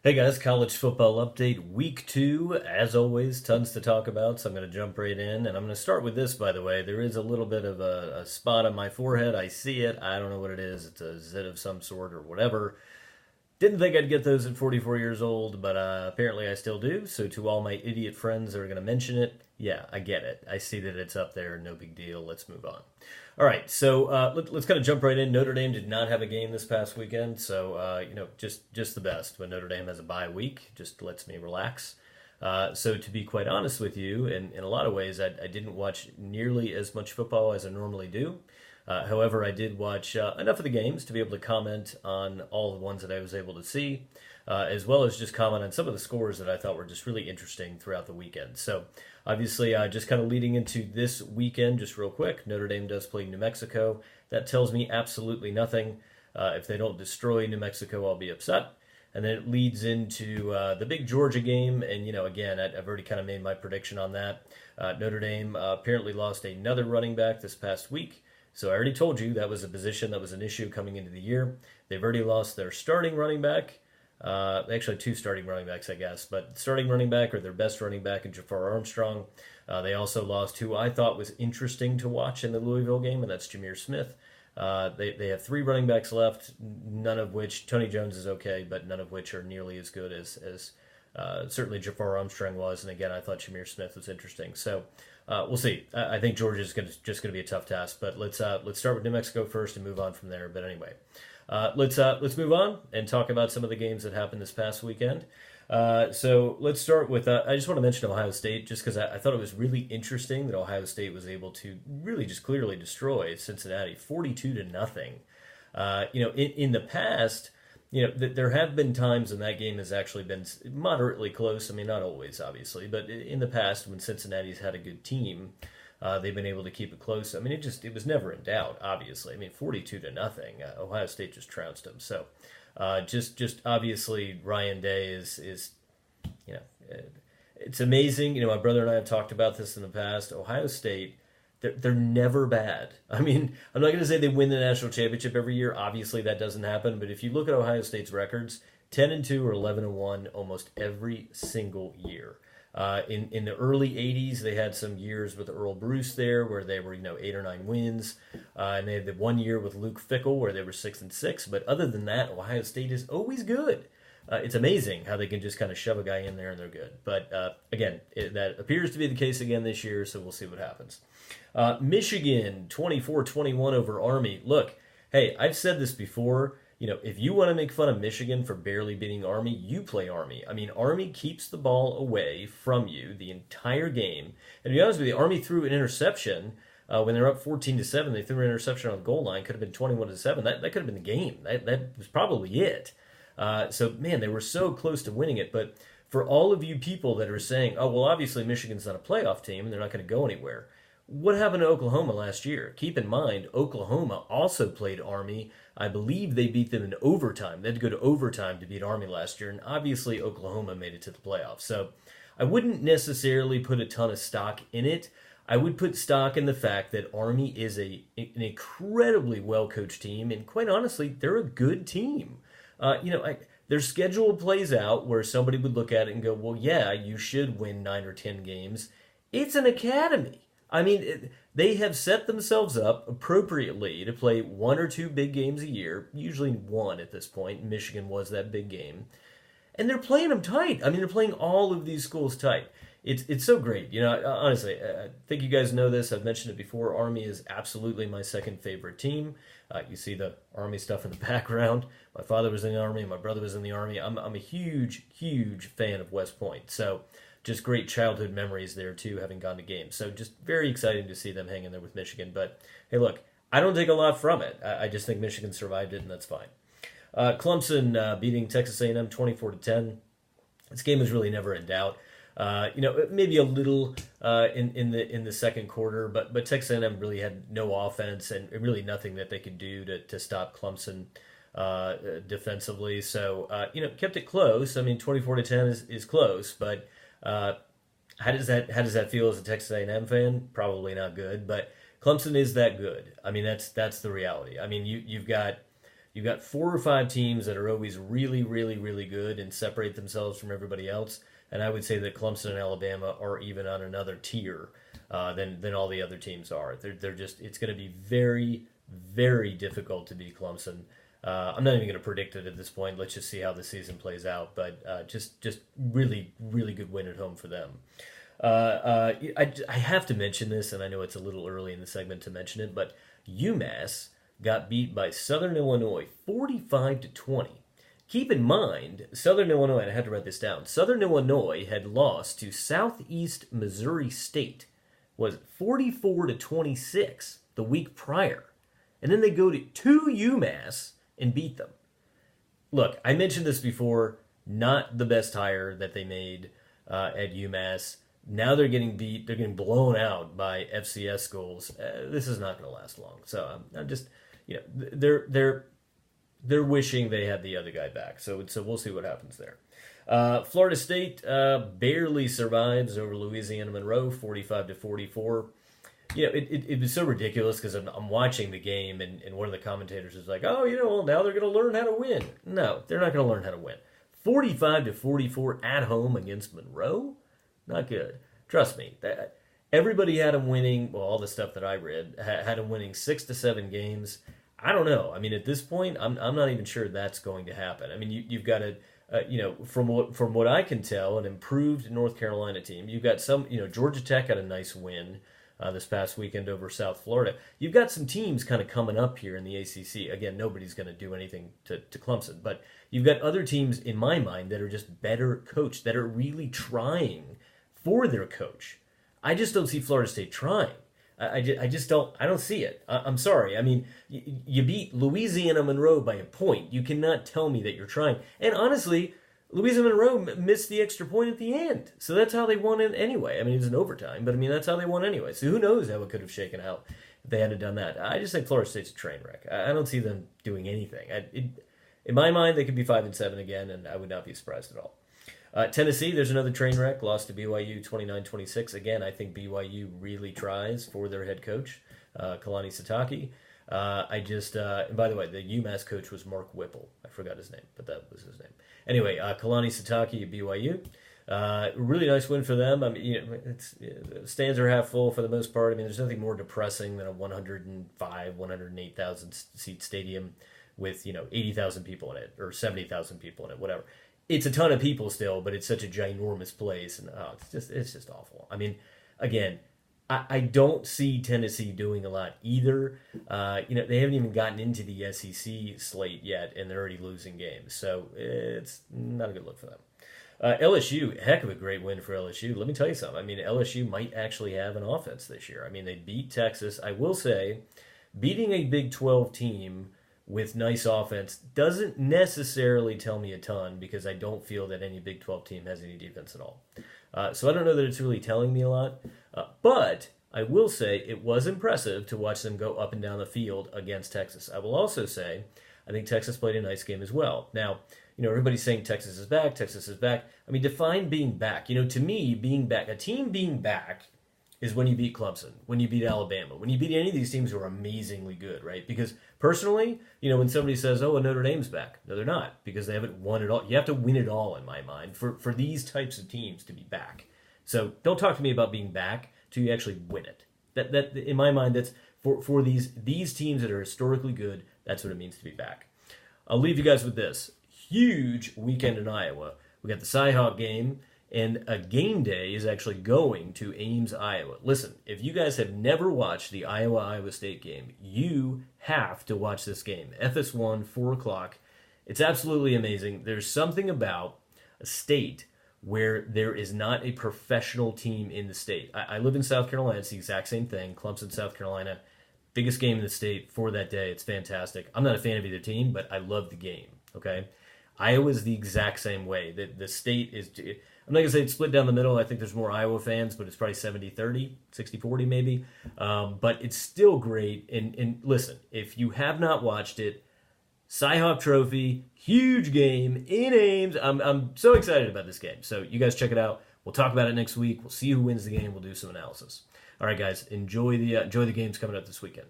Hey guys, college football update week 2. As always, tons to talk about, so I'm going to jump right in. And I'm going to start with this, by the way. There is a little bit of a spot on my forehead. I see it. I don't know what it is. It's a zit of some sort or whatever. Didn't think I'd get those at 44 years old, but apparently I still do. So, to all my idiot friends that are going to mention it, yeah, I get it. I see that it's up there. No big deal. Let's move on. All right, so let's kind of jump right in. Notre Dame did not have a game this past weekend, so just the best. When Notre Dame has a bye week, just lets me relax. So to be quite honest with you, in a lot of ways, I didn't watch nearly as much football as I normally do. However, I did watch enough of the games to be able to comment on all the ones that I was able to see, as well as just comment on some of the scores that I thought were just really interesting throughout the weekend. So, obviously, just kind of leading into this weekend, just real quick, Notre Dame does play New Mexico. That tells me absolutely nothing. If they don't destroy New Mexico, I'll be upset. And then it leads into the big Georgia game. And, again, I've already kind of made my prediction on that. Notre Dame apparently lost another running back this past week. So I already told you that was a position that was an issue coming into the year. They've already lost their starting running back. Actually, two starting running backs, I guess. But starting running back or their best running back in Jafar Armstrong. They also lost who I thought was interesting to watch in the Louisville game, and that's Jameer Smith. They have three running backs left, none of which, Tony Jones is okay, but none of which are nearly as good as certainly Jafar Armstrong was. And again, I thought Jameer Smith was interesting. So we'll see. I think Georgia is just going to be a tough task. But let's start with New Mexico first and move on from there. But anyway, let's move on and talk about some of the games that happened this past weekend. So let's start with. I just want to mention Ohio State just because I thought it was really interesting that Ohio State was able to really just clearly destroy Cincinnati 42-0. In the past, there have been times when that game has actually been moderately close. I mean, not always, obviously, but in the past when Cincinnati's had a good team, they've been able to keep it close. I mean, it was never in doubt. Obviously, I mean, 42-0. Ohio State just trounced them. So, just obviously, Ryan Day is you know, it's amazing. My brother and I have talked about this in the past. Ohio State, they're never bad. I mean, I'm not going to say they win the national championship every year. Obviously, that doesn't happen. But if you look at Ohio State's records, 10-2 or 11-1 almost every single year. In the early '80s, they had some years with Earl Bruce there where they were 8 or 9 wins, and they had the one year with Luke Fickell where they were 6-6. But other than that, Ohio State is always good. It's amazing how they can just kind of shove a guy in there and they're good. But again, that appears to be the case again this year, so we'll see what happens. Michigan 24-21 over Army. Look, hey, I've said this before. If you want to make fun of Michigan for barely beating Army, you play Army. I mean, Army keeps the ball away from you the entire game. And to be honest with you, Army threw an interception when they were up 14-7. They threw an interception on the goal line. Could have been 21-7. That could have been the game. That was probably it. So, man, they were so close to winning it. But for all of you people that are saying, oh, well, obviously Michigan's not a playoff team and they're not going to go anywhere. What happened to Oklahoma last year? Keep in mind, Oklahoma also played Army. I believe they beat them in overtime. They had to go to overtime to beat Army last year, and obviously Oklahoma made it to the playoffs. So I wouldn't necessarily put a ton of stock in it. I would put stock in the fact that Army is an incredibly well-coached team, and quite honestly, they're a good team. Their schedule plays out where somebody would look at it and go, well, yeah, you should win 9 or 10 games. It's an academy. I mean, they have set themselves up appropriately to play one or two big games a year, usually one at this point. Michigan was that big game. And they're playing them tight. I mean, they're playing all of these schools tight. It's so great. Honestly, I think you guys know this. I've mentioned it before. Army is absolutely my second favorite team. You see the Army stuff in the background. My father was in the Army. My brother was in the Army. I'm a huge, huge fan of West Point. So just great childhood memories there, too, having gone to games. So just very exciting to see them hang in there with Michigan. But, hey, look, I don't take a lot from it. I just think Michigan survived it, and that's fine. Clemson beating Texas A&M 24-10. This game was really never in doubt. Maybe a little in the second quarter, but Texas A&M really had no offense and really nothing that they could do to stop Clemson defensively. So kept it close. I mean, 24-10 is close, but how does that feel as a Texas A&M fan? Probably not good, but Clemson is that good. I mean, that's the reality. I mean, you've got You've got 4 or 5 teams that are always really, really, really good and separate themselves from everybody else. And I would say that Clemson and Alabama are even on another tier than all the other teams are. They're just, it's going to be very, very difficult to beat Clemson. I'm not even going to predict it at this point. Let's just see how the season plays out. But just really, really good win at home for them. I have to mention this, and I know it's a little early in the segment to mention it, but UMass got beat by Southern Illinois 45-20. Keep in mind, Southern Illinois, and I had to write this down, Southern Illinois had lost to Southeast Missouri State, was 44-26 the week prior. And then they go to UMass and beat them. Look, I mentioned this before, not the best hire that they made at UMass. Now they're getting beat, they're getting blown out by FCS schools. This is not going to last long. So I'm just, they're wishing they had the other guy back. So we'll see what happens there. Florida State barely survives over Louisiana Monroe, 45-44. It was so ridiculous because I'm watching the game and one of the commentators is like, oh, well, now they're going to learn how to win. No, they're not going to learn how to win. 45-44 at home against Monroe? Not good. Trust me. Everybody had them winning, well, all the stuff that I read, had them winning 6 to 7 games. I don't know. I mean, at this point, I'm not even sure that's going to happen. I mean, you've got a, from what I can tell, an improved North Carolina team. You've got some, Georgia Tech had a nice win this past weekend over South Florida. You've got some teams kind of coming up here in the ACC. Again, nobody's going to do anything to Clemson, but you've got other teams, in my mind, that are just better coached, that are really trying for their coach. I just don't see Florida State trying. I don't see it. I'm sorry. I mean, you beat Louisiana Monroe by a point. You cannot tell me that you're trying. And honestly, Louisiana Monroe missed the extra point at the end. So that's how they won it anyway. I mean, it was an overtime, but I mean, that's how they won anyway. So who knows how it could have shaken out if they hadn't done that. I just think Florida State's a train wreck. I don't see them doing anything. In my mind, they could be 5-7 again, and I would not be surprised at all. Tennessee, there's another train wreck, lost to BYU 29-26. Again, I think BYU really tries for their head coach, Kalani Sitake. And by the way, the UMass coach was Mark Whipple. I forgot his name, but that was his name. Anyway, Kalani Sitake at BYU. Really nice win for them. I mean, stands are half full for the most part. I mean, there's nothing more depressing than a 108,000 seat stadium with 80,000 people in it or 70,000 people in it, whatever. It's a ton of people still, but it's such a ginormous place, and it's just awful. I mean, again, I don't see Tennessee doing a lot either. They haven't even gotten into the SEC slate yet, and they're already losing games, so it's not a good look for them. LSU, heck of a great win for LSU. Let me tell you something. I mean, LSU might actually have an offense this year. I mean, they beat Texas. I will say, beating a Big 12 team with nice offense doesn't necessarily tell me a ton because I don't feel that any Big 12 team has any defense at all. So I don't know that it's really telling me a lot. But I will say it was impressive to watch them go up and down the field against Texas. I will also say I think Texas played a nice game as well. Now, everybody's saying Texas is back, Texas is back. I mean, define being back. To me, being back, a team being back is when you beat Clemson, when you beat Alabama, when you beat any of these teams who are amazingly good, right? Because personally, when somebody says, oh, Notre Dame's back, no, they're not, because they haven't won it all. You have to win it all, in my mind, for these types of teams to be back. So don't talk to me about being back till you actually win it. That in my mind, that's for these teams that are historically good, that's what it means to be back. I'll leave you guys with this. Huge weekend in Iowa. We got the Cy-Hawk game. And a game day is actually going to Ames, Iowa. Listen, if you guys have never watched the Iowa-Iowa State game, you have to watch this game. FS1, 4 o'clock. It's absolutely amazing. There's something about a state where there is not a professional team in the state. I live in South Carolina. It's the exact same thing. Clemson, South Carolina. Biggest game in the state for that day. It's fantastic. I'm not a fan of either team, but I love the game. Okay? Iowa's the exact same way. The state is... I'm not going to say it's split down the middle. I think there's more Iowa fans, but it's probably 70-30, 60-40 maybe. But it's still great. And listen, if you have not watched it, Cy-Hawk Trophy, huge game in Ames. I'm so excited about this game. So you guys check it out. We'll talk about it next week. We'll see who wins the game. We'll do some analysis. All right, guys, enjoy the games coming up this weekend.